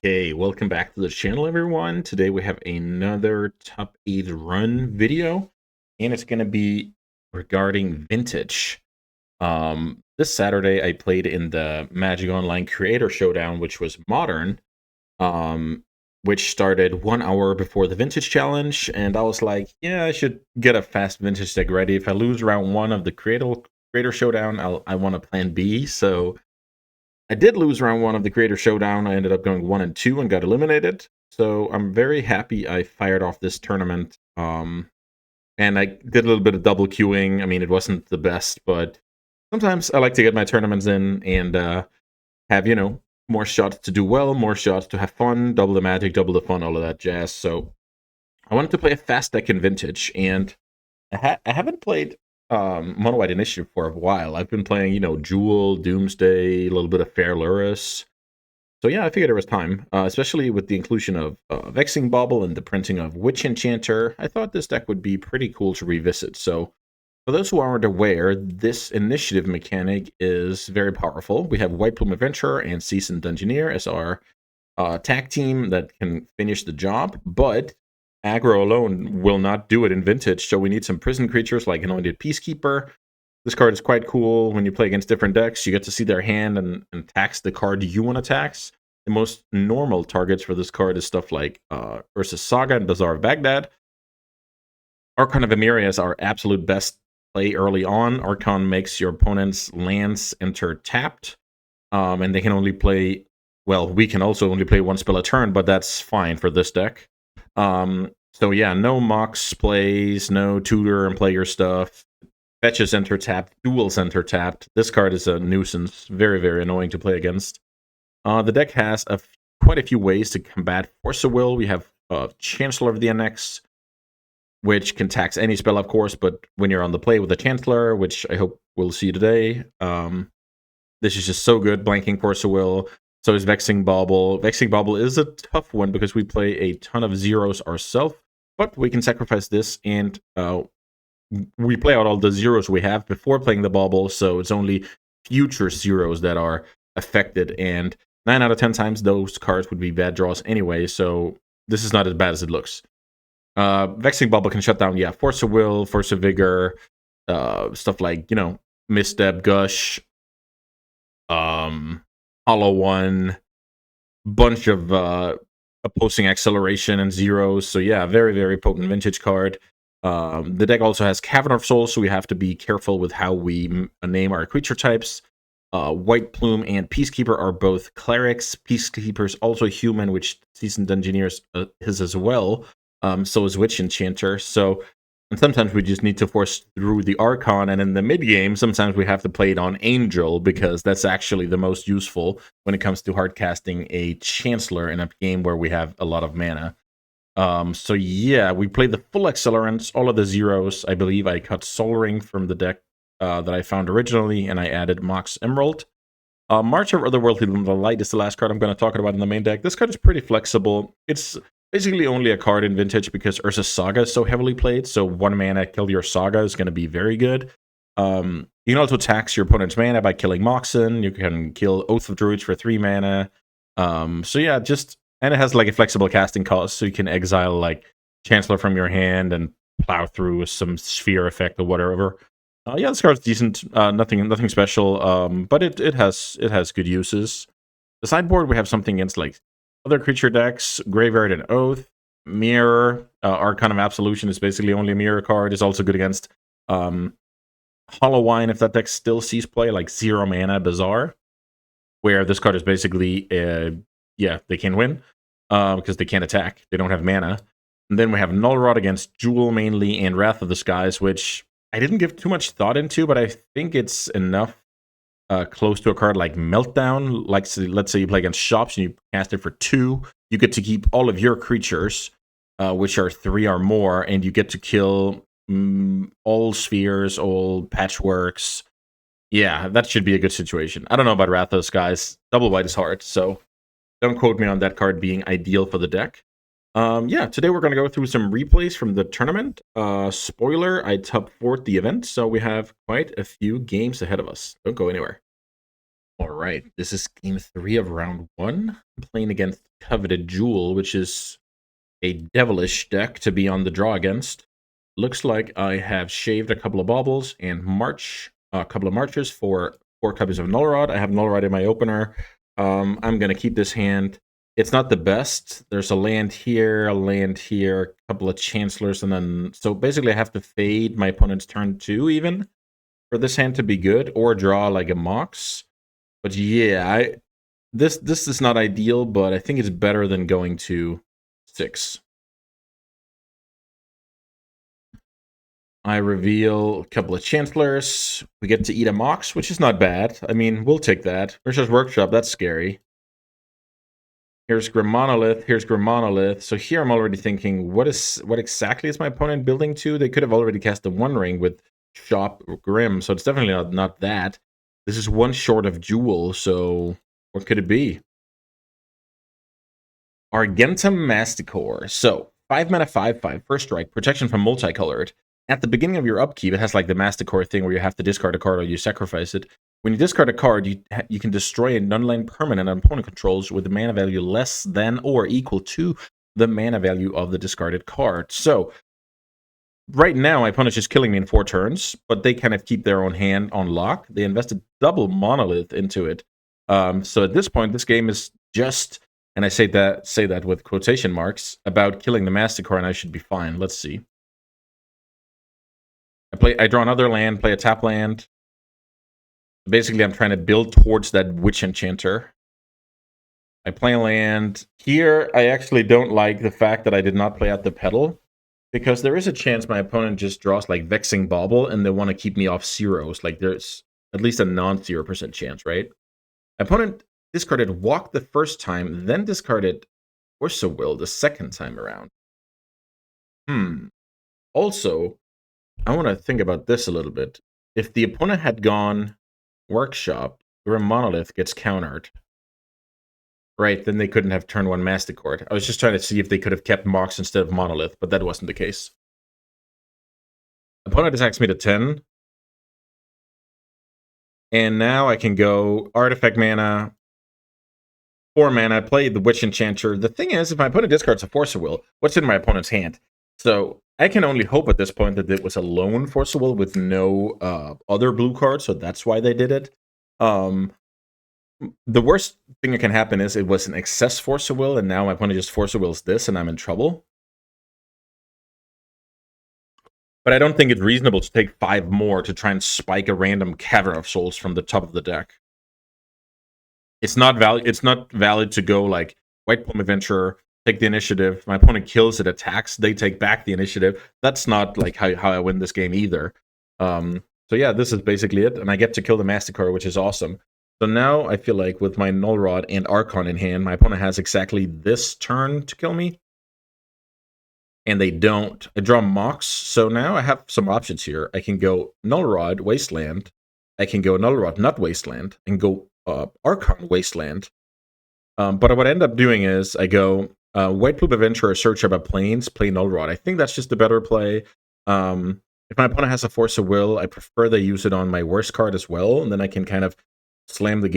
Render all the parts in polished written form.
Okay, welcome back to the channel, everyone. Today we have another top 8 run video, and it's going to be regarding vintage. This Saturday I played in the Magic Online Creator Showdown, which was modern, um, which started 1 hour before the Vintage Challenge, and I was like, yeah, I should get a fast vintage deck ready. If I lose round 1 of the Creator Showdown, I want a plan B, so I did lose round 1 of the Creator Showdown. I ended up going 1 and 2 and got eliminated. So I'm very happy I fired off this tournament. And I did a little bit of double queuing. I mean, it wasn't the best, but sometimes I like to get my tournaments in and have, more shots to do well, more shots to have fun, double the magic, double the fun, all of that jazz. So I wanted to play a fast deck in Vintage, and I haven't played Mono White Initiative for a while. I've been playing, Jewel, Doomsday, a little bit of Fair Luris. So yeah, I figured it was time, especially with the inclusion of Vexing Bauble and the printing of Witch Enchanter. I thought this deck would be pretty cool to revisit. So for those who aren't aware, this initiative mechanic is very powerful. We have White Plume Adventurer and Seasoned Engineer as our tag team that can finish the job, but aggro alone will not do it in Vintage, so we need some prison creatures like Anointed Peacekeeper. This card is quite cool. When you play against different decks, you get to see their hand and tax the card you want to tax. The most normal targets for this card is stuff like Urza's Saga and Bazaar of Baghdad. Archon of Emeria is our absolute best play early on. Archon makes your opponent's lands enter tapped, and they can only play, well, we can also only play one spell a turn, but that's fine for this deck. So yeah, no Mox plays, no tutor and play your stuff. Fetches enter tapped, duels enter tapped. This card is a nuisance, very, very annoying to play against. The deck has quite a few ways to combat Force of Will. We have Chancellor of the NX, which can tax any spell, of course, but when you're on the play with the Chancellor, which I hope we'll see today, this is just so good, blanking Force of Will. So is Vexing Bauble. Vexing Bauble is a tough one because we play a ton of zeros ourselves, but we can sacrifice this and we play out all the zeros we have before playing the Bauble, so it's only future zeros that are affected, and 9 out of 10 times those cards would be bad draws anyway, so this is not as bad as it looks. Vexing Bauble can shut down, Force of Will, Force of Vigor, stuff like, Misstep, Gush, Hollow One, bunch of opposing acceleration and zeros. So yeah, very, very potent vintage card. The deck also has Cavern of Souls, so we have to be careful with how we name our creature types. White Plume and Peacekeeper are both clerics. Peacekeeper is also human, which Seasoned Engineer is as well. So is Witch Enchanter. So, and sometimes we just need to force through the Archon, and in the mid-game, sometimes we have to play it on Angel, because that's actually the most useful when it comes to hardcasting a Chancellor in a game where we have a lot of mana. So yeah, we played the full accelerants, all of the zeros. I believe I cut Sol Ring from the deck that I found originally, and I added Mox Emerald. March of Otherworldly Light is the last card I'm going to talk about in the main deck. This card is pretty flexible. It's basically only a card in Vintage because Urza's Saga is so heavily played, so 1 mana kill your Saga is going to be very good. You can also tax your opponent's mana by killing Moxen. You can kill Oath of Druids for 3 mana. So yeah, and it has like a flexible casting cost, so you can exile like Chancellor from your hand and plow through some sphere effect or whatever. Yeah, this card's decent. Nothing special. But it has good uses. The sideboard, we have something against like other creature decks, Graveyard and Oath, Mirror. Archon of Absolution is basically only a mirror card. Is also good against Hollow Wine if that deck still sees play, like 0 mana Bazaar, where this card is basically they can win because they can't attack. They don't have mana. And then we have Null Rod against Jewel mainly and Wrath of the Skies, which I didn't give too much thought into, but I think it's enough close to a card like Meltdown. Like, let's say you play against Shops and you cast it for 2. You get to keep all of your creatures, which are 3 or more, and you get to kill all spheres, all patchworks. Yeah, that should be a good situation. I don't know about Wrath of the Skies. Double white is hard, so don't quote me on that card being ideal for the deck. Yeah, today we're going to go through some replays from the tournament. Spoiler, I top 4'd the event, so we have quite a few games ahead of us. Don't go anywhere. All right, this is game 3 of round 1. I'm playing against Coveted Jewel, which is a devilish deck to be on the draw against. Looks like I have shaved a couple of baubles and a couple of marches for 4 copies of Null Rod. I have Null Rod in my opener. I'm going to keep this hand. It's not the best. There's a land here, a couple of Chancellors, and then... So basically I have to fade my opponent's turn 2 even for this hand to be good, or draw like a Mox. But yeah, this is not ideal, but I think it's better than going to 6. I reveal a couple of Chancellors. We get to eat a Mox, which is not bad. I mean, we'll take that. Versus Workshop, that's scary. Here's Grim Monolith. Here's Grim Monolith. So here I'm already thinking, what exactly is my opponent building to? They could have already cast the One Ring with Shop or Grim, so it's definitely not that. This is one short of Jewel, so what could it be? Argentum Masticore. So 5 mana, 5/5, first strike, protection from multicolored. At the beginning of your upkeep, it has like the Masticore thing where you have to discard a card or you sacrifice it. When you discard a card, you can destroy a non-land permanent an opponent controls with a mana value less than or equal to the mana value of the discarded card. So right now, my opponent's just killing me in 4 turns, but they kind of keep their own hand on lock. They invested double Monolith into it. So at this point, this game is just, and I say that with quotation marks, about killing the Masticore, and I should be fine. Let's see. I draw another land, play a tap land. Basically, I'm trying to build towards that Witch Enchanter. I play a land. Here, I actually don't like the fact that I did not play out the pedal, because there is a chance my opponent just draws like Vexing Bauble and they want to keep me off zeros. Like there's at least a non-0% chance, right? My opponent discarded Walk the first time, then discarded Force of Will the second time around. Also, I want to think about this a little bit. If the opponent had gone Workshop, Grim Monolith gets countered. Right, then they couldn't have turn 1 Masticore. I was just trying to see if they could have kept Mox instead of Monolith, but that wasn't the case. Opponent attacks me to 10. And now I can go Artifact mana, 4 mana, play the Witch Enchanter. The thing is, if my opponent discards a Force of Will, what's in my opponent's hand? So I can only hope at this point that it was a lone Force of Will with no other blue cards, so that's why they did it. The worst thing that can happen is it was an excess Force of Will, and now my opponent just Force of Wills this, and I'm in trouble. But I don't think it's reasonable to take 5 more to try and spike a random Cavern of Souls from the top of the deck. It's not valid to go like White Plume Adventurer, take the initiative. My opponent kills it, attacks, they take back the initiative. That's not like how I win this game either. So yeah, this is basically it, and I get to kill the Masticore, which is awesome. So now I feel like with my Null Rod and Archon in hand, my opponent has exactly this turn to kill me. And they don't. I draw Mox, so now I have some options here. I can go Null Rod, Wasteland. I can go Null Rod, not Wasteland, and go Archon, Wasteland. But what I end up doing is I go White Plume Adventurer, Search About Plains, play Null Rod. I think that's just a better play. If my opponent has a Force of Will, I prefer they use it on my worst card as well, and then I can kind of slam the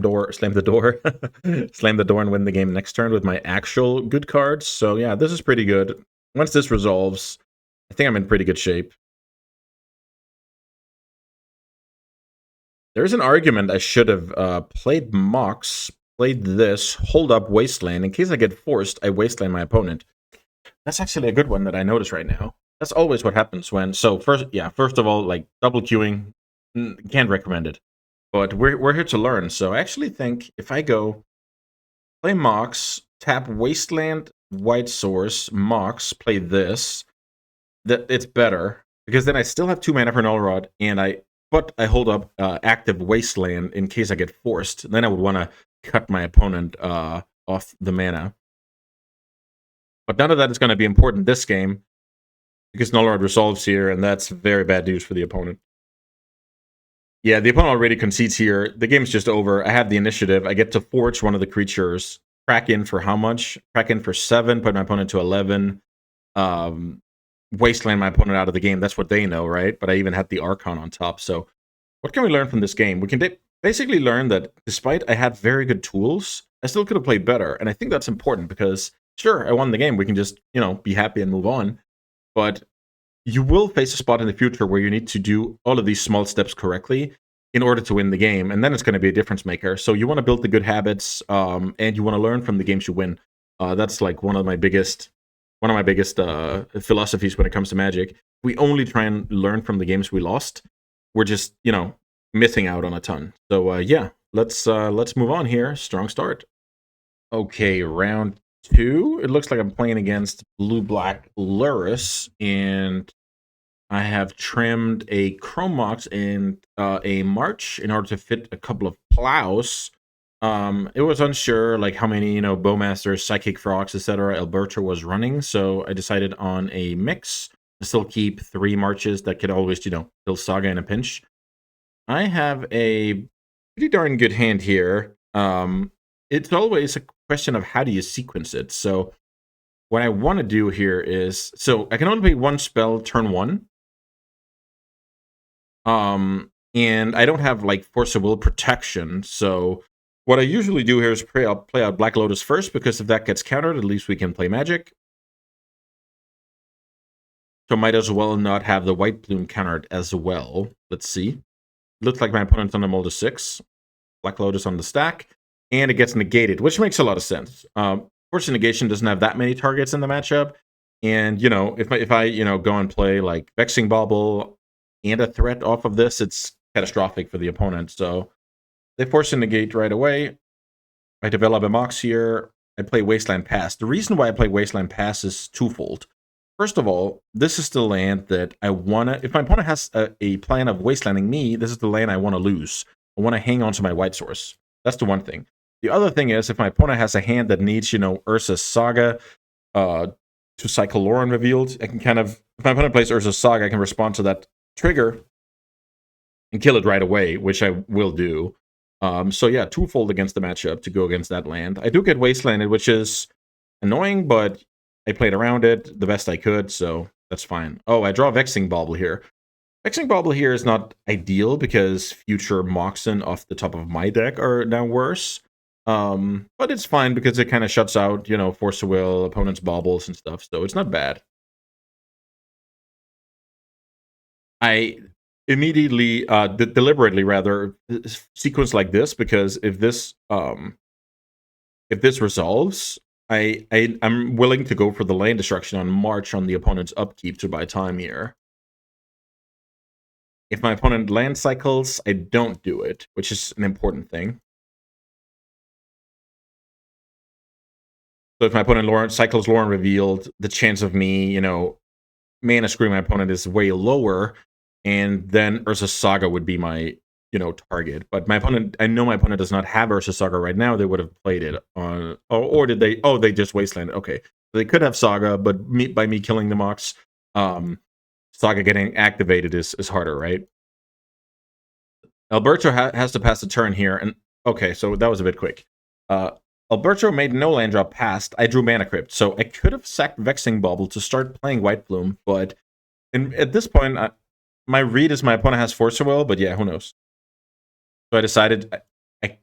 door, slam the door and win the game next turn with my actual good cards. So yeah, this is pretty good. Once this resolves, I think I'm in pretty good shape. There's an argument I should have played Mox, played this, hold up Wasteland. In case I get forced, I Wasteland my opponent. That's actually a good one that I notice right now. That's always what happens when... So first of all, like double queuing, can't recommend it. But we're here to learn, so I actually think if I go play Mox, tap Wasteland, White Source, Mox, play this, that it's better, because then I still have 2 mana for Null Rod, but I hold up active Wasteland in case I get forced. Then I would want to cut my opponent off the mana. But none of that is going to be important this game, because Null Rod resolves here, and that's very bad news for the opponent. Yeah, the opponent already concedes here. The game's just over. I have the initiative. I get to forge one of the creatures. Crack in for how much? Crack in for 7, put my opponent to 11. Wasteland my opponent out of the game. That's what they know, right? But I even had the Archon on top. So what can we learn from this game? We can basically learned that despite I had very good tools, I still could have played better. And I think that's important because, sure, I won the game. We can just, be happy and move on. But you will face a spot in the future where you need to do all of these small steps correctly in order to win the game. And then it's going to be a difference maker. So you want to build the good habits, and you want to learn from the games you win. That's like one of my biggest philosophies when it comes to Magic. We only try and learn from the games we lost. We're just, missing out on a ton. So yeah, let's move on here. Strong start. Okay, round two. It looks like I'm playing against Blue Black Luris, and I have trimmed a Chrome Mox and a March in order to fit a couple of plows. It was unsure like how many, Bowmasters, Psychic Frogs, etc. Alberto was running, so I decided on a mix to still keep 3 Marches that could always, kill Saga in a pinch. I have a pretty darn good hand here. It's always a question of how do you sequence it. So what I want to do here is, so I can only play one spell turn 1. And I don't have like Force of Will protection. So what I usually do here is play out Black Lotus first, because if that gets countered, at least we can play Magic. So might as well not have the White Plume countered as well. Let's see. Looks like my opponent's on the Mold of 6. Black Lotus on the stack. And it gets negated, which makes a lot of sense. Force of Negation doesn't have that many targets in the matchup. And, if I go and play like Vexing Bauble and a threat off of this, it's catastrophic for the opponent. So they force to negate right away. I develop a Mox here. I play Wasteland Pass. The reason why I play Wasteland Pass is twofold. First of all, this is the land that I want to... If my opponent has a plan of wastelanding me, this is the land I want to lose. I want to hang on to my white source. That's the one thing. The other thing is, if my opponent has a hand that needs, Urza's Saga to cycle Lauren revealed, I can kind of... If my opponent plays Urza's Saga, I can respond to that trigger and kill it right away, which I will do. So yeah, twofold against the matchup to go against that land. I do get wastelanded, which is annoying, but I played around it the best I could, so that's fine. Oh, I draw Vexing Bauble here. Vexing Bauble here is not ideal because future Moxen off the top of my deck are now worse. But it's fine because it kind of shuts out, Force of Will, opponent's baubles and stuff, so it's not bad. I immediately, deliberately rather, sequence like this, because if this resolves, I'm willing to go for the land destruction on March on the opponent's upkeep to buy time here. If my opponent land cycles, I don't do it, which is an important thing. So if my opponent cycles Lauren revealed, the chance of me, mana screwing my opponent is way lower, and then Urza's Saga would be my, target. But my opponent, I know my opponent does not have Urza's Saga right now. They would have played it on, or did they? Oh, they just wastelanded. Okay, so they could have Saga, but by me killing the Mox, Saga getting activated is harder, right? Alberto has to pass the turn here, and okay, so that was a bit quick. Alberto made no land drop past. I drew Mana Crypt, so I could have sacked Vexing Bauble to start playing White Plume, but at this point, my read is my opponent has Force of Will, but yeah, who knows? So I decided I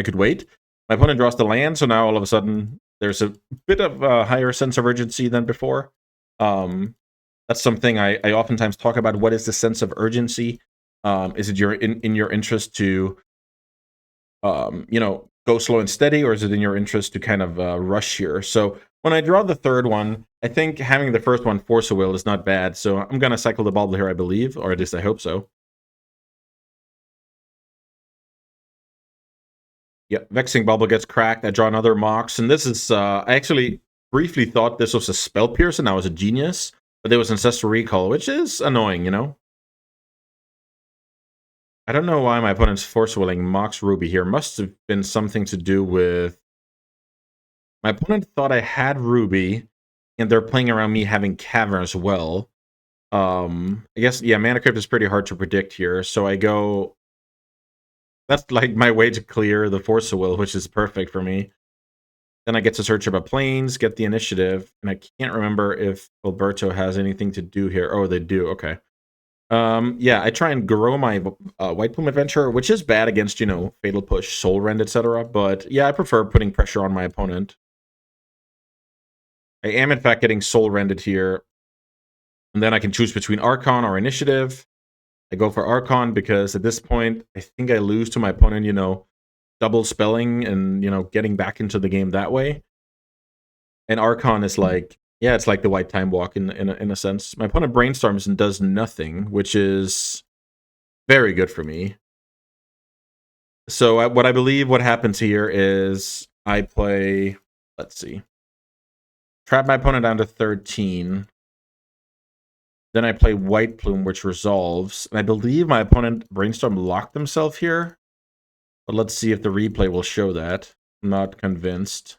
could wait. My opponent draws the land, so now all of a sudden there's a bit of a higher sense of urgency than before. That's something I oftentimes talk about. What is the sense of urgency? Is it in your interest to, go slow and steady, or is it in your interest to kind of rush here? So when I draw the third one, I think having the first one, Force of Will, is not bad. So I'm going to cycle the Bauble here, I believe, or at least I hope so. Yeah, Vexing Bauble gets cracked. I draw another Mox, and this is, I actually briefly thought this was a Spell Pierce, and I was a genius, but there was Ancestral Recall, which is annoying, I don't know why my opponent's Force Willing Mox Ruby here. Must have been something to do with... My opponent thought I had Ruby, and they're playing around me having Cavern as well. I guess, yeah, Mana Crypt is pretty hard to predict here, so I go... That's like my way to clear the Force of Will, which is perfect for me. Then I get to search about planes, get the initiative, and I can't remember if Alberto has anything to do here. Oh, they do, okay. Yeah, I try and grow my White Plume Adventure, which is bad against, Fatal Push, Soul Rend, etc. But yeah, I prefer putting pressure on my opponent. I am, in fact, getting Soul Rended here. And then I can choose between Archon or Initiative. I go for Archon because at this point, I think I lose to my opponent, double spelling and, getting back into the game that way. And Archon is like, yeah, it's like the White Time Walk in a sense. My opponent brainstorms and does nothing, which is very good for me. So what I believe what happens here is I play, let's see, trap my opponent down to 13. Then I play White Plume, which resolves. And I believe my opponent Brainstorm locked himself here. But let's see if the replay will show that. I'm not convinced.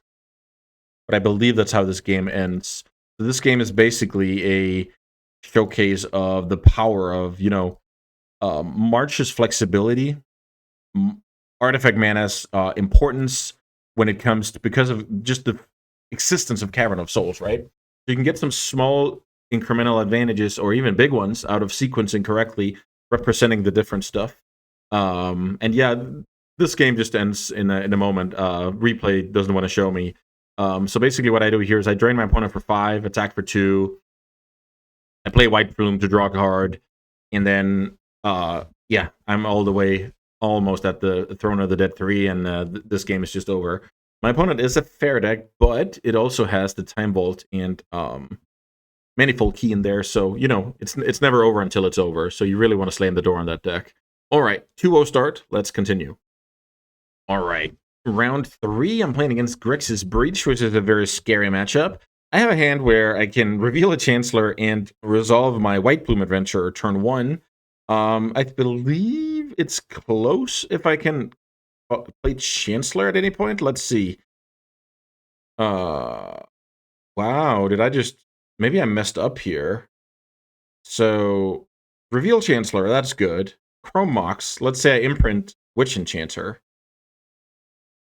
But I believe that's how this game ends. So this game is basically a showcase of the power of, March's flexibility, artifact mana's importance when it comes to, because of just the existence of Cavern of Souls, right? So you can get some small incremental advantages or even big ones out of sequencing correctly, representing the different stuff. And yeah, this game just ends in a moment. Replay doesn't want to show me. So basically what I do here is I drain my opponent for 5, attack for 2. I play White Plume to draw a card, and then yeah, I'm all the way almost at the Throne of the Dead 3, and this game is just over. My opponent is a fair deck, but it also has the Time Vault and Manifold Key in there, so it's never over until it's over. So you really want to slam the door on that deck. All right, 2-0 start. Let's continue. All right, round 3. I'm playing against Grixis Breach, which is a very scary matchup. I have a hand where I can reveal a Chancellor and resolve my White Plume Adventure turn 1. I believe it's close if I can play Chancellor at any point. Let's see. Wow, did I just... Maybe I messed up here. So, reveal Chancellor, that's good. Chrome Mox, let's say I imprint Witch Enchanter.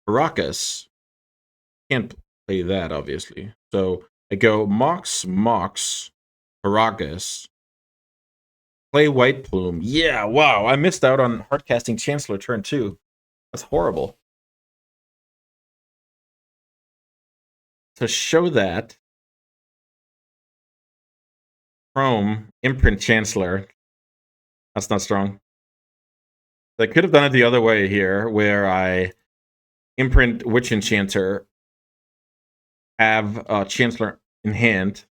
Baracus, can't play that, obviously. So, I go Mox, Baracus. Play White Plume. Yeah, wow, I missed out on Hardcasting Chancellor turn 2. That's horrible. To show that, Chrome, imprint Chancellor. That's not strong. I could have done it the other way here, where I imprint Witch Enchanter, have Chancellor in hand,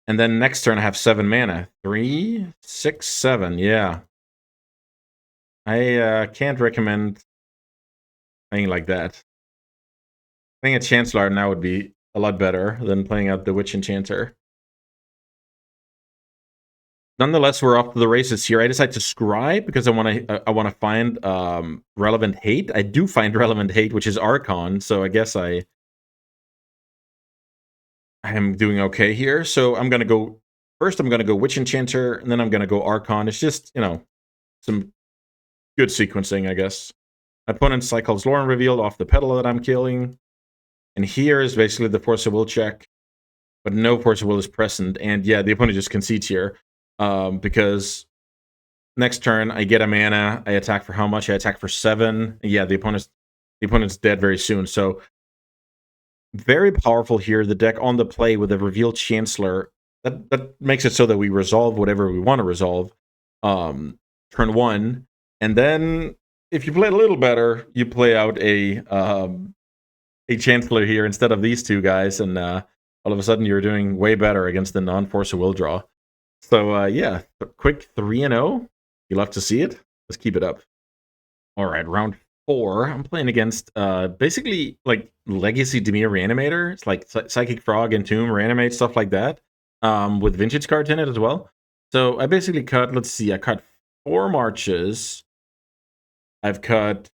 and then next turn I have 7 mana. 3, 6, 7, yeah. I can't recommend playing like that. Playing a Chancellor now would be a lot better than playing out the Witch Enchanter. Nonetheless, we're off to the races here. I decided to scribe because I want to find relevant hate. I do find relevant hate, which is Archon. So I guess I am doing okay here. So I'm gonna go first. I'm gonna go Witch Enchanter, and then I'm gonna go Archon. It's just some good sequencing, I guess. My opponent's Cyclops Lauren revealed off the pedal that I'm killing, and here is basically the Force of Will check, but no Force of Will is present. And yeah, the opponent just concedes here. Because next turn I get a mana, I attack for how much? I attack for 7. Yeah, the opponent's dead very soon. So very powerful here. The deck on the play with a revealed Chancellor that makes it so that we resolve whatever we want to resolve. Turn 1, and then if you play it a little better, you play out a Chancellor here instead of these two guys, and all of a sudden you're doing way better against the non-Force of Will draw. So, yeah, quick 3-0. You love to see it. Let's keep it up. All right, round 4. I'm playing against basically like Legacy Dimir Reanimator. It's like Psychic Frog, Entomb, Reanimate, stuff like that, with vintage cards in it as well. So I basically cut, let's see, I cut 4 marches. I've cut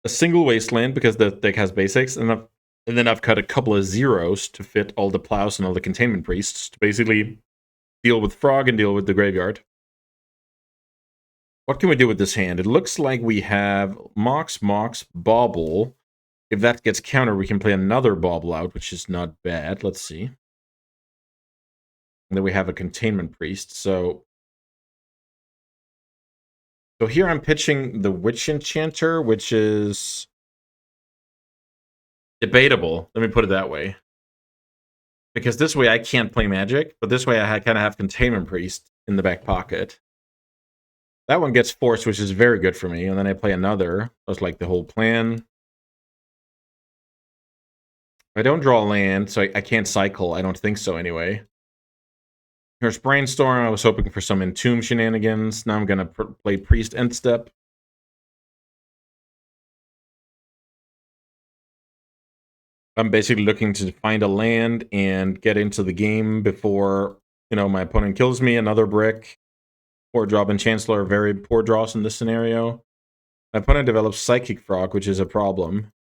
a single Wasteland because the deck has basics, and then I've cut a couple of zeros to fit all the plows and all the Containment Priests to basically deal with Frog and deal with the graveyard. What can we do with this hand? It looks like we have Mox, Bauble. If that gets countered, we can play another Bauble out, which is not bad. Let's see. And then we have a Containment Priest. So So here I'm pitching the Witch Enchanter, which is debatable. Let me put it that way. Because this way I can't play Magic, but this way I kind of have Containment Priest in the back pocket. That one gets forced, which is very good for me. And then I play another. That's like the whole plan. I don't draw land, so I can't cycle. I don't think so anyway. Here's Brainstorm. I was hoping for some Entomb shenanigans. Now I'm going to play Priest end step. I'm basically looking to find a land and get into the game before, my opponent kills me. Another brick. Poor Drop and Chancellor, very poor draws in this scenario. My opponent develops Psychic Frog, which is a problem.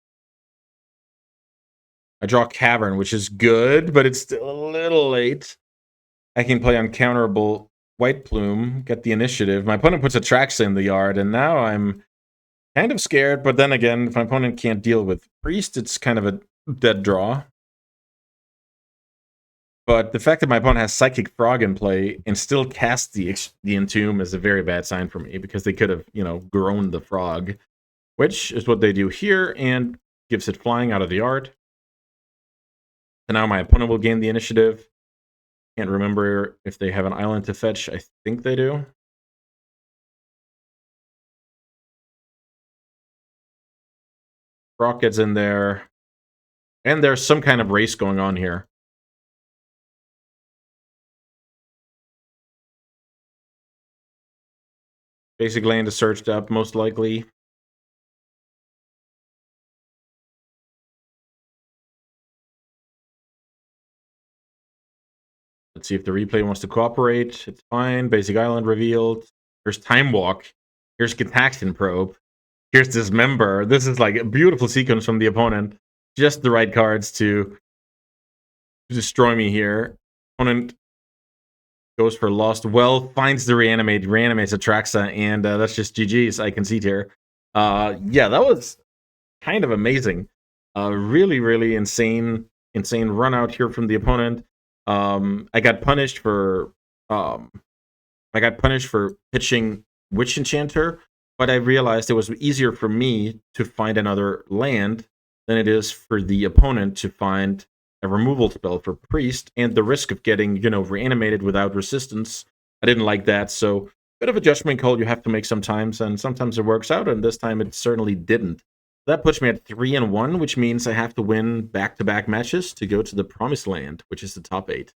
I draw Cavern, which is good, but it's still a little late. I can play Uncounterable White Plume, get the initiative. My opponent puts Atraxa in the yard, and now I'm kind of scared, but then again, if my opponent can't deal with Priest, it's kind of a dead draw. But the fact that my opponent has Psychic Frog in play and still casts the Entomb is a very bad sign for me, because they could have, grown the frog, which is what they do here, and gives it flying out of the yard. So now my opponent will gain the initiative. Can't remember if they have an island to fetch. I think they do. Rock gets in there. And there's some kind of race going on here. Basic land is searched up, most likely. Let's see if the replay wants to cooperate. It's fine. Basic island revealed. Here's Time Walk. Here's Gitaxian Probe. Here's Dismember. This is like a beautiful sequence from the opponent. Just the right cards to destroy me here. Opponent goes for Lost Well, finds the reanimates Atraxa, and that's just GG's. I concede here. Yeah, that was kind of amazing. Really, really insane run out here from the opponent. I got punished for pitching Witch Enchanter, but I realized it was easier for me to find another land than it is for the opponent to find a removal spell for Priest, and the risk of getting, reanimated without resistance. I didn't like that, so bit of a judgment call you have to make sometimes, and sometimes it works out, and this time it certainly didn't. That puts me at 3-1, which means I have to win back-to-back matches to go to the Promised Land, which is the top 8.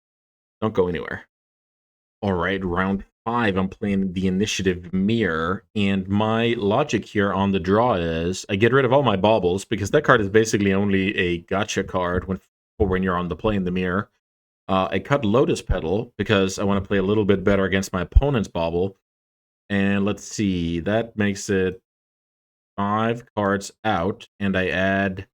Don't go anywhere. All right, round 5, I'm playing the Initiative Mirror, and my logic here on the draw is I get rid of all my baubles, because that card is basically only a gotcha card when you're on the play in the mirror. I cut Lotus Petal, because I want to play a little bit better against my opponent's bauble. And let's see, that makes it 5 cards out, and I add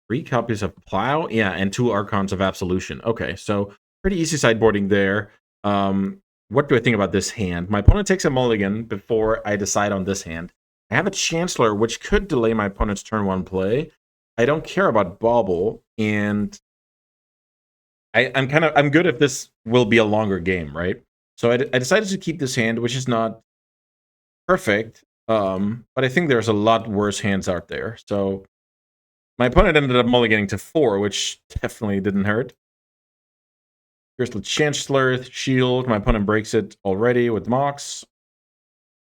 3 copies of Plow, yeah, and 2 Archons of Absolution. Okay, so pretty easy sideboarding there. What do I think about this hand? My opponent takes a mulligan before I decide on this hand. I have a Chancellor, which could delay my opponent's turn 1 play. I don't care about Bauble, and I'm good if this will be a longer game, right? So I decided to keep this hand, which is not perfect, but I think there's a lot worse hands out there. So my opponent ended up mulliganing to 4, which definitely didn't hurt. Here's the Chancellor Shield. My opponent breaks it already with Mox.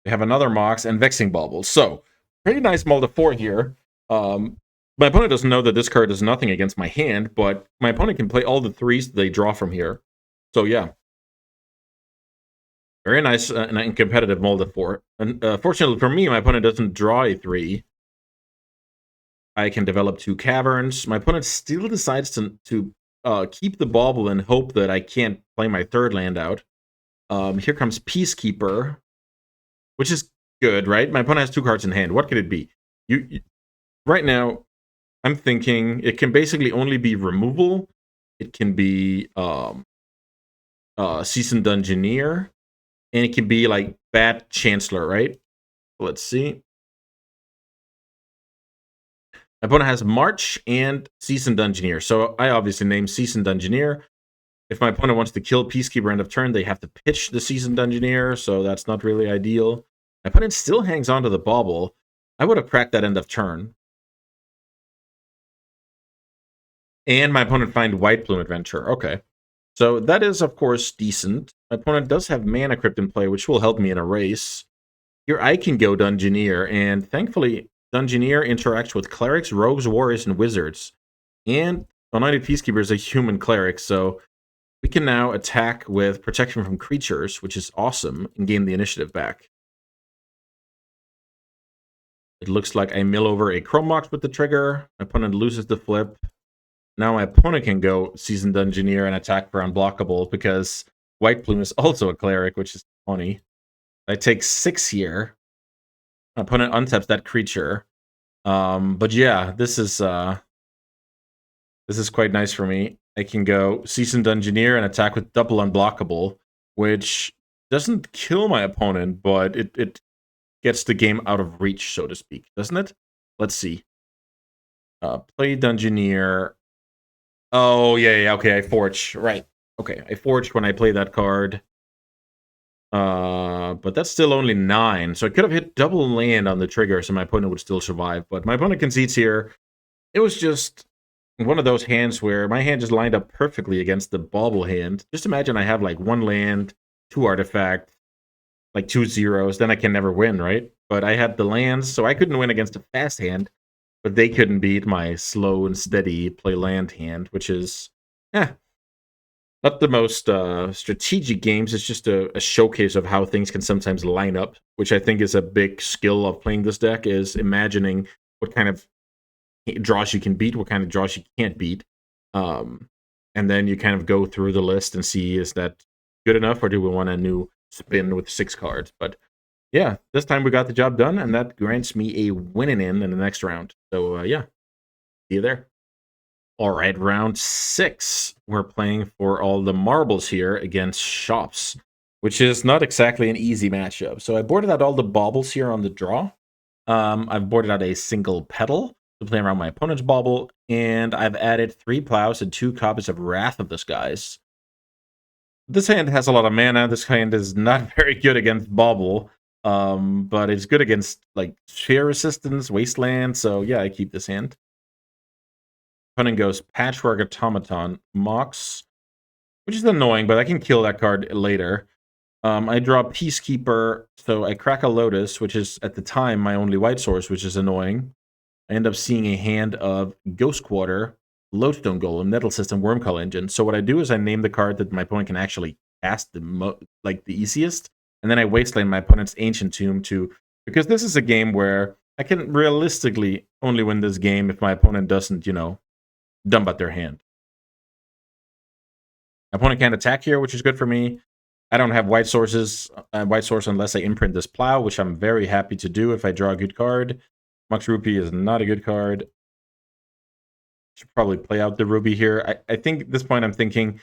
They have another Mox and Vexing Bauble. So, pretty nice mull to 4 here. My opponent doesn't know that this card does nothing against my hand, but my opponent can play all the 3s they draw from here. So, yeah. Very nice and competitive mull to 4. And fortunately for me, my opponent doesn't draw a 3. I can develop 2 Caverns. My opponent still decides to keep the Bauble and hope that I can't play my 3rd land out. Here comes Peacekeeper, which is good, right? My opponent has 2 cards in hand. What could it be? Right now, I'm thinking it can basically only be removal. It can be Seasoned Dungeoneer, and it can be like bad Chancellor, right? Let's see. My opponent has March and Seasoned Dungeoneer. So I obviously named Seasoned Dungeoneer. If my opponent wants to kill Peacekeeper end of turn, they have to pitch the Seasoned Engineer, so that's not really ideal. My opponent still hangs on to the Bauble. I would have cracked that end of turn. And my opponent find White Plume Adventure. Okay. So that is, of course, decent. My opponent does have Mana Crypt in play, which will help me in a race. Here I can go Dungeoneer, and thankfully, Dungeoneer interacts with Clerics, Rogues, Warriors, and Wizards. And Anointed Peacekeeper is a human Cleric, so we can now attack with Protection from Creatures, which is awesome, and gain the initiative back. It looks like I mill over a Chrome Mox with the trigger. My opponent loses the flip. Now my opponent can go Seasoned Engineer and attack for unblockable because White Plume is also a Cleric, which is funny. I take 6 here. My opponent untaps that creature. But yeah, this is quite nice for me. I can go Seasoned Engineer and attack with double unblockable, which doesn't kill my opponent, but it gets the game out of reach, so to speak, doesn't it? Let's see. Play Dungeoneer. Oh, yeah, okay, I forge. Right. Okay, I forged when I play that card. But that's still only 9, so I could have hit double land on the trigger, so my opponent would still survive. But my opponent concedes here. It was just one of those hands where my hand just lined up perfectly against the Bauble hand. Just imagine I have like 1 land, 2 artifact, like 2 zeros, then I can never win, right? But I had the lands, so I couldn't win against a fast hand, but they couldn't beat my slow and steady play land hand, which is, not the most strategic games. It's just a showcase of how things can sometimes line up, which I think is a big skill of playing this deck, is imagining what kind of draws you can beat, what kind of draws you can't beat. And then you kind of go through the list and see, is that good enough, or do we want a new spin with 6 cards? But yeah, this time we got the job done, and that grants me a winning in the next round. So yeah, see you there. All right, round 6. We're playing for all the marbles here against Shops, which is not exactly an easy matchup. So I boarded out all the baubles here on the draw. I've boarded out a single petal to play around my opponent's bauble, and I've added 3 plows and 2 copies of Wrath of the Skies. This hand has a lot of mana. This hand is not very good against bauble, but it's good against like sphere resistance, wasteland. So yeah, I keep this hand. Opponent goes Patchwork Automaton, Mox, which is annoying, but I can kill that card later. I draw Peacekeeper, so I crack a Lotus, which is at the time my only white source, which is annoying. I end up seeing a hand of Ghost Quarter, Lodestone Golem, Nettle System, Wormcall Engine. So what I do is I name the card that my opponent can actually cast the easiest, and then I wasteland my opponent's Ancient Tomb because this is a game where I can realistically only win this game if my opponent doesn't, dump out their hand. My opponent can't attack here, which is good for me. I don't have white source unless I imprint this plow, which I'm very happy to do if I draw a good card. Mux Rupee is not a good card. Should probably play out the Ruby here. I think at this point I'm thinking,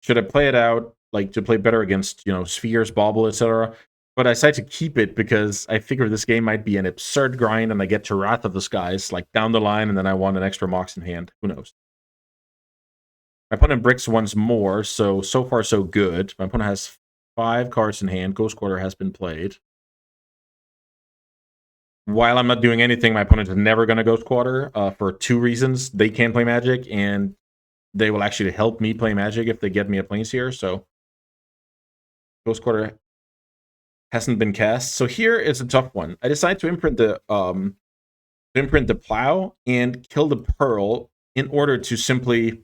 should I play it out like to play better against, Spheres, Bauble, etc.? But I decide to keep it because I figure this game might be an absurd grind and I get to Wrath of the Skies like down the line and then I want an extra Mox in hand. Who knows? My opponent bricks once more, so far so good. My opponent has 5 cards in hand. Ghost Quarter has been played. While I'm not doing anything, my opponent is never going to Ghost Quarter for 2 reasons. They can play Magic, and they will actually help me play Magic if they get me a Planesseer, so Ghost Quarter hasn't been cast. So here is a tough one. I decide to imprint the Plow and kill the Pearl in order to simply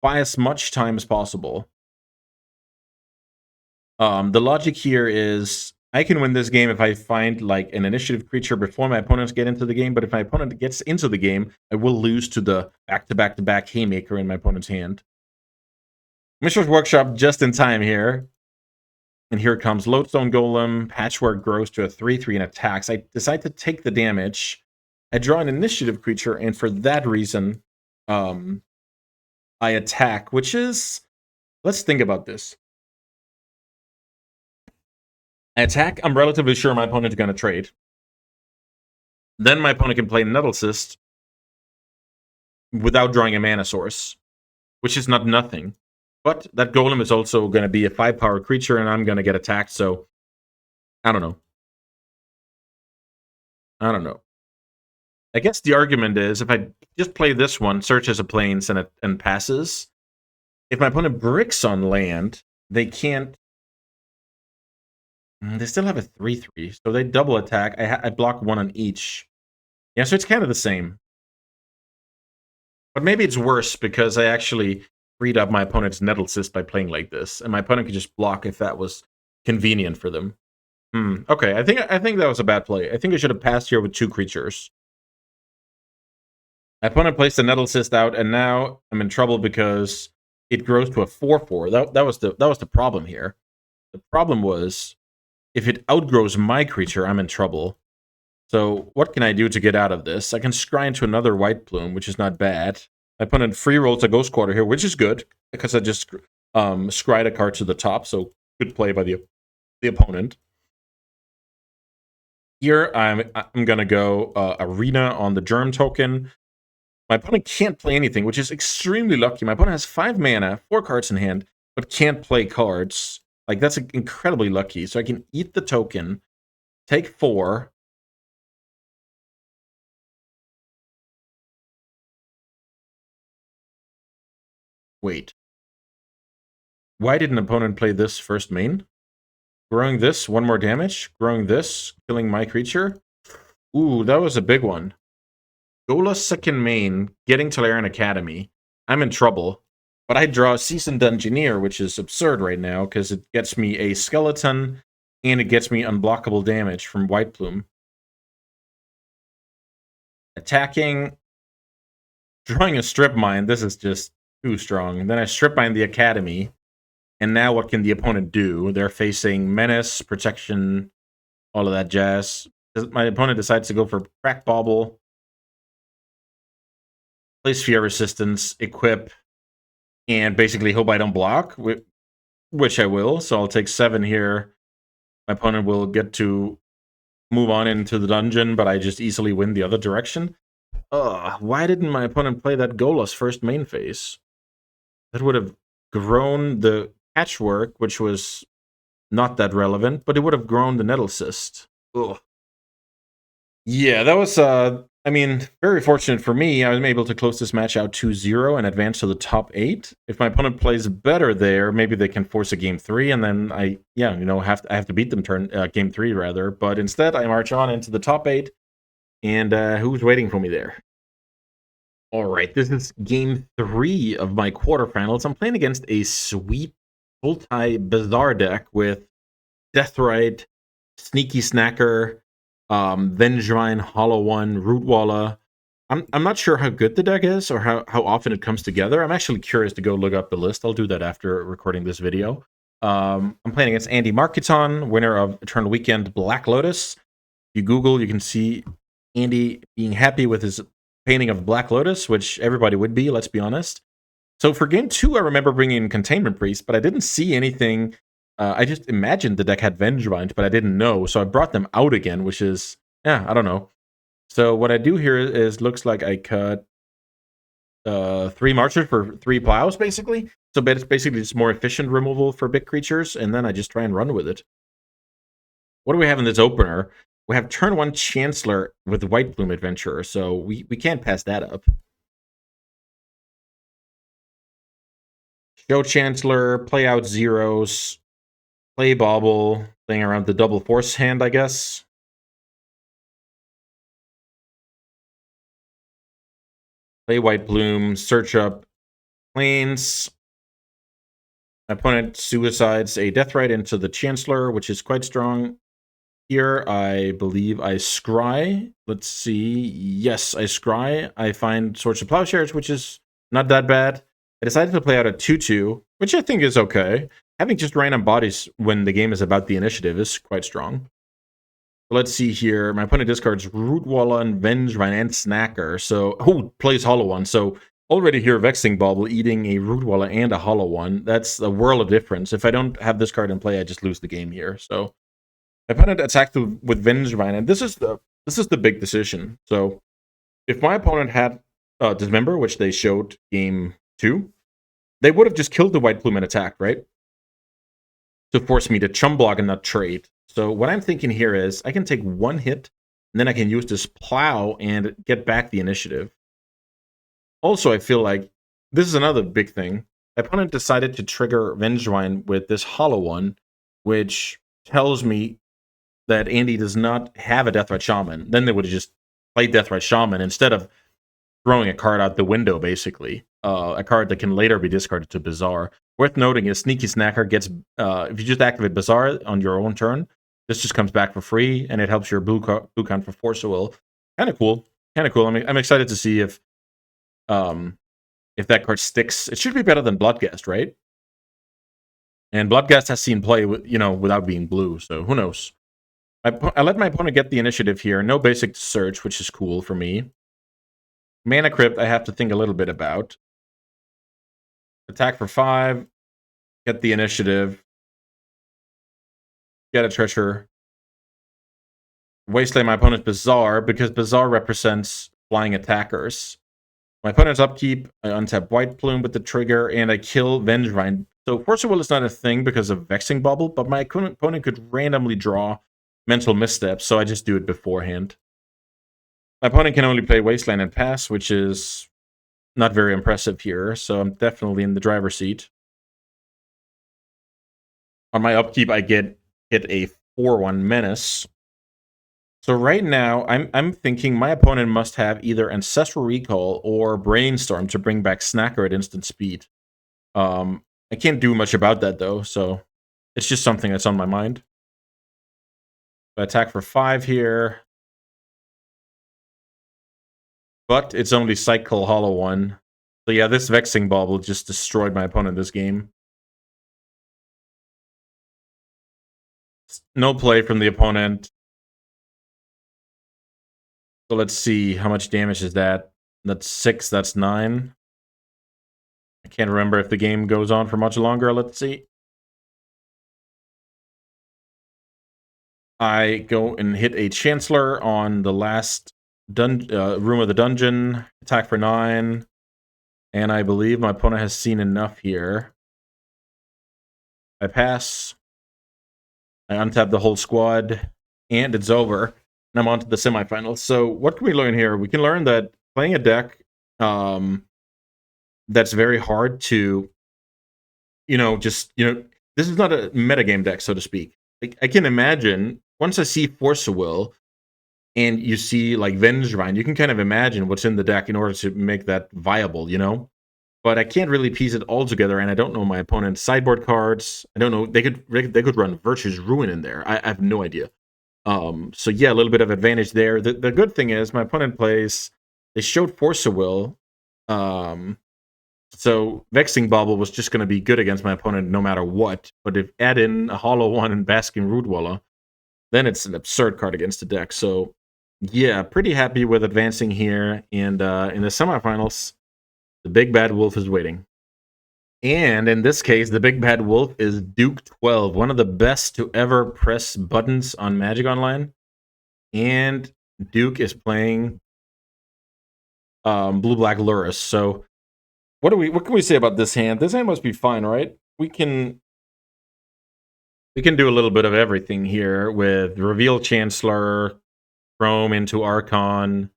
buy as much time as possible. The logic here is I can win this game if I find like an initiative creature before my opponents get into the game, but if my opponent gets into the game, I will lose to the back-to-back-to-back Haymaker in my opponent's hand. Mishra's Workshop just in time here. And here comes Lodestone Golem. Patchwork grows to a 3/3 and attacks. I decide to take the damage. I draw an initiative creature, and for that reason, I attack, which is... Let's think about this. I attack. I'm relatively sure my opponent is going to trade. Then my opponent can play Nettle Cyst without drawing a mana source, which is not nothing. But that golem is also going to be a 5-power creature, and I'm going to get attacked, so I don't know. I don't know. I guess the argument is if I just play this one, searches a plains, and passes, if my opponent bricks on land, they can't. They still have a 3/3, so they double attack. I block one on each. Yeah, so it's kind of the same. But maybe it's worse because I actually freed up my opponent's Nettle Cyst by playing like this, and my opponent could just block if that was convenient for them. Okay, I think that was a bad play. I think I should have passed here with 2 creatures. My opponent placed the Nettle Cyst out, and now I'm in trouble because it grows to a 4/4. That was the problem here. The problem was if it outgrows my creature, I'm in trouble. So what can I do to get out of this? I can scry into another White Plume, which is not bad. My opponent free rolls a Ghost Quarter here, which is good because I just scried a card to the top, so good play by the opponent. Here I'm gonna go Arena on the Germ token. My opponent can't play anything, which is extremely lucky. My opponent has 5 mana, 4 cards in hand, but can't play cards. Like, that's incredibly lucky. So I can eat the token, take 4. Wait. Why did an opponent play this first main? Growing this, 1 more damage. Growing this, killing my creature. Ooh, that was a big one. Gola second main, getting Tolarian Academy. I'm in trouble. But I draw Seasoned Dungeoneer, which is absurd right now, because it gets me a skeleton, and it gets me unblockable damage from White Plume. Attacking, drawing a Strip Mine, this is just too strong. And then I Strip Mine the Academy, and now what can the opponent do? They're facing Menace, Protection, all of that jazz. My opponent decides to go for Crack Bauble, place Fear Resistance, equip, and basically hope I don't block, which I will. So I'll take 7 here. My opponent will get to move on into the dungeon, but I just easily win the other direction. Why didn't my opponent play that Golos first main phase? That would have grown the Patchwork, which was not that relevant, but it would have grown the Nettle Cyst. Ugh. Yeah, that was, I mean, very fortunate for me. I was able to close this match out 2-0 and advance to the top 8. If my opponent plays better there, maybe they can force a game 3, and then I have to beat them game 3 rather. But instead, I march on into the top 8, and who's waiting for me there? All right, this is game 3 of my quarterfinals. I'm playing against a sweet multi-bizarre deck with Deathrite, Sneaky Snacker, Vengevine, Hollow One, Rootwalla. I'm not sure how good the deck is or how often it comes together. I'm actually curious to go look up the list. I'll do that after recording this video. I'm playing against Andy Marketon, winner of Eternal Weekend Black Lotus. If you Google, you can see Andy being happy with his painting of Black Lotus, which everybody would be, let's be honest. So for game 2, I remember bringing in Containment Priest, but I didn't see anything. I just imagined the deck had Vengevine, but I didn't know, so I brought them out again, which is, I don't know. So what I do here is, looks like I cut 3 Marchers for 3 Plows, basically. So it's basically just more efficient removal for big creatures, and then I just try and run with it. What do we have in this opener? We have turn 1 Chancellor with White Plume Adventurer, so we can't pass that up. Show Chancellor, play out zeros, play Bauble, playing around the double force hand, I guess. Play White Plume, search up plains. My opponent suicides a Deathrite into the Chancellor, which is quite strong. Here, I believe I scry. Let's see. Yes, I scry. I find Swords of Plowshares, which is not that bad. I decided to play out a 2/2, which I think is okay. Having just random bodies when the game is about the initiative is quite strong. Let's see here. My opponent discards Rootwalla and Vengevine and Snacker. So, plays Hollow One. So, already here, Vexing Bauble eating a Rootwalla and a Hollow One. That's a world of difference. If I don't have this card in play, I just lose the game here. So, my opponent attacked with Vengevine, and this is the big decision. So, if my opponent had Dismember, which they showed game 2, they would have just killed the white plume and attacked, right? To force me to chum block and not trade. So what I'm thinking here is I can take one hit, and then I can use this plow and get back the initiative. Also, I feel like this is another big thing. My opponent decided to trigger Vengewine with this hollow one, which tells me that Andy does not have a Deathrite Shaman. Then they would have just played Deathrite Shaman instead of throwing a card out the window, basically. A card that can later be discarded to Bazaar. Worth noting is Sneaky Snacker gets, if you just activate Bazaar on your own turn, this just comes back for free, and it helps your blue count for Force of Will. Kind of cool. Kind of cool. I'm excited to see if that card sticks. It should be better than Bloodghast, right? And Bloodghast has seen play, without being blue, so who knows? I let my opponent get the initiative here. No basic search, which is cool for me. Mana Crypt, I have to think a little bit about. Attack for 5. Get the initiative. Get a treasure. Wasteland my opponent's Bazaar, because Bazaar represents flying attackers. My opponent's upkeep, I untap White Plume with the trigger, and I kill Vengevine. So Force of Will is not a thing because of Vexing Bubble, but my opponent could randomly draw Mental Missteps, so I just do it beforehand. My opponent can only play Wasteland and pass, which is not very impressive here, so I'm definitely in the driver's seat. On my upkeep, I hit a 4/1 Menace. So right now, I'm thinking my opponent must have either Ancestral Recall or Brainstorm to bring back Snacker at instant speed. I can't do much about that, though, so it's just something that's on my mind. I attack for 5 here. But it's only Cycle Hollow 1. So yeah, this Vexing Bubble just destroyed my opponent this game. No play from the opponent. So let's see, how much damage is that? That's 6, that's 9. I can't remember if the game goes on for much longer. Let's see. I go and hit a Chancellor on the last room of the dungeon. Attack for 9. And I believe my opponent has seen enough here. I pass. I untap the whole squad. And it's over. And I'm on to the semifinals. So what can we learn here? We can learn that playing a deck that's very hard to, this is not a metagame deck, so to speak. I can imagine, once I see Force of Will, and you see, like, Vengevine, you can kind of imagine what's in the deck in order to make that viable, But I can't really piece it all together, and I don't know my opponent's sideboard cards. I don't know. They could run Virtue's Ruin in there. I have no idea. So yeah, a little bit of advantage there. The good thing is my opponent plays. They showed Force of Will. So Vexing Bubble was just going to be good against my opponent no matter what. But if add in a Hollow One and Basking Root Dweller, then it's an absurd card against the deck. So yeah, pretty happy with advancing here. And in the semifinals, the Big Bad Wolf is waiting. And in this case, the Big Bad Wolf is Duke 12, one of the best to ever press buttons on Magic Online. And Duke is playing Blue-Black Lurrus. So what can we say about this hand? This hand must be fine, right? We can do a little bit of everything here with Reveal Chancellor, Chrome into Archon.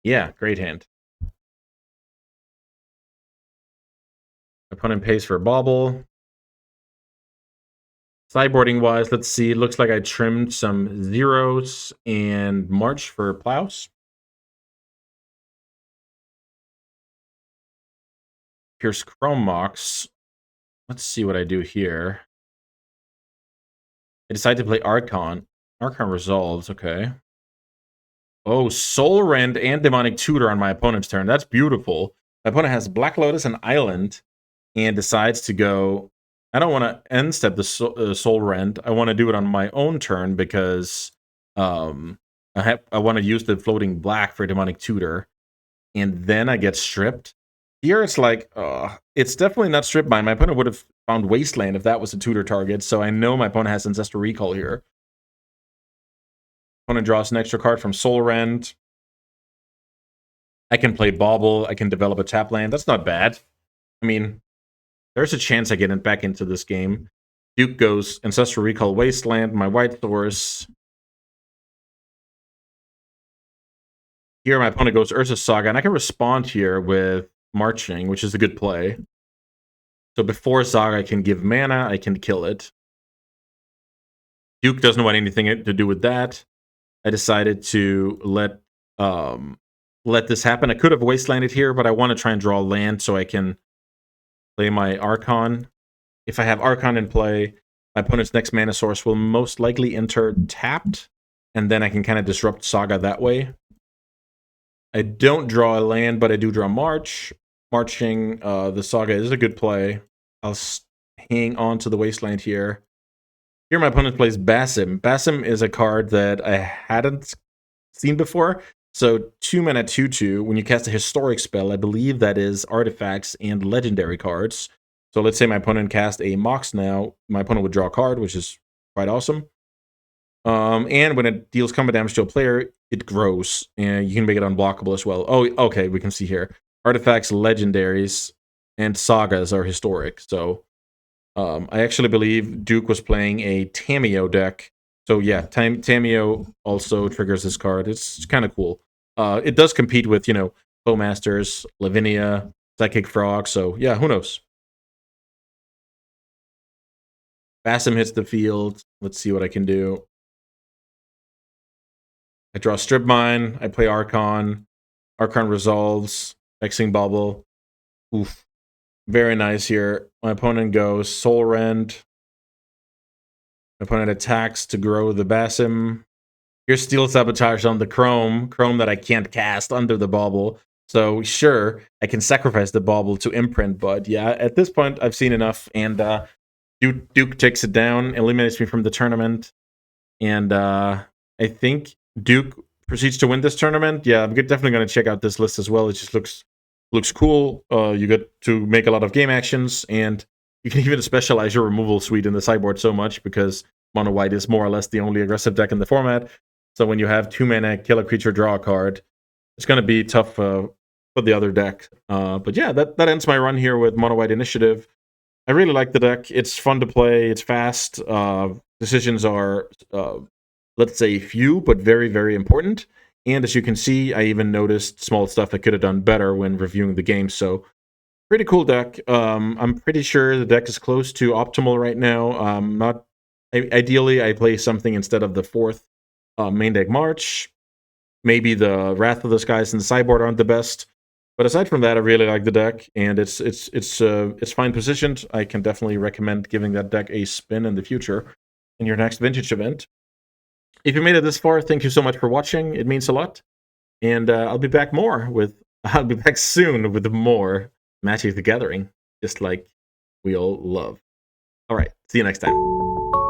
Yeah, great hand. Opponent pays for a bauble. Sideboarding wise, let's see. It looks like I trimmed some zeros and March for plows. Pierce Chrome Mox. Let's see what I do here. I decide to play Archon. Archon resolves, okay. Oh, Soul Rend and Demonic Tutor on my opponent's turn. That's beautiful. My opponent has Black Lotus and Island and decides to go. I don't want to end step the Soul Rend. I want to do it on my own turn because I want to use the floating black for Demonic Tutor, and then I get stripped. Here it's like, it's definitely not strip mine. My opponent would have found Wasteland if that was a tutor target, so I know my opponent has Ancestral Recall here. Opponent draws an extra card from Soul Rend. I can play Bauble. I can develop a tap land. That's not bad. I mean, There's a chance I get back into this game. Duke goes Ancestral Recall Wasteland, my white source. Here my opponent goes Urza Saga, and I can respond here with Marching, which is a good play. So before Saga I can give mana, I can kill it. Duke doesn't want anything to do with that. I decided to let this happen. I could have wastelanded here, but I want to try and draw land so I can play my Archon. If I have Archon in play, my opponent's next mana source will most likely enter tapped, and then I can kind of disrupt Saga that way. I don't draw a land, but I do draw March. Marching the Saga is a good play. I'll hang on to the Wasteland here. Here my opponent plays Basim. Basim is a card that I hadn't seen before. So 2 mana 2/2, when you cast a historic spell, I believe that is artifacts and legendary cards. So let's say my opponent cast a Mox now, my opponent would draw a card, which is quite awesome. And when it deals combat damage to a player, it grows, and you can make it unblockable as well. Oh, okay, we can see here. Artifacts, legendaries, and sagas are historic. So I actually believe Duke was playing a Tamiyo deck. So yeah, Tamiyo also triggers this card. It's kind of cool. It does compete with, Bowmasters, Lavinia, Psychic Frog. So yeah, who knows? Basim hits the field. Let's see what I can do. I draw Strip Mine. I play Archon. Archon resolves. Vexing Bubble. Oof. Very nice here. My opponent goes Soul Rend. My opponent attacks to grow the Basim. Here's Steel Sabotage on the Chrome that I can't cast under the Bauble. So sure, I can sacrifice the Bauble to imprint, but yeah, at this point I've seen enough, and Duke takes it down, eliminates me from the tournament, and I think Duke proceeds to win this tournament. Yeah, I'm definitely going to check out this list as well. It just looks cool. You get to make a lot of game actions, and you can even specialize your removal suite in the sideboard so much because Mono White is more or less the only aggressive deck in the format. So when you have 2 mana, kill a creature, draw a card, it's going to be tough for the other deck. But yeah, that ends my run here with Mono White Initiative. I really like the deck. It's fun to play. It's fast. Decisions are, let's say, few, but very, very important. And as you can see, I even noticed small stuff I could have done better when reviewing the game. So pretty cool deck. I'm pretty sure the deck is close to optimal right now. Not ideally, I play something instead of the 4th main deck March. Maybe the Wrath of the Skies and the sideboard aren't the best. But aside from that, I really like the deck, and it's fine positioned. I can definitely recommend giving that deck a spin in the future in your next Vintage event. If you made it this far, thank you so much for watching. It means a lot. And I'll be back soon with more Magic the Gathering, just like we all love. All right, see you next time.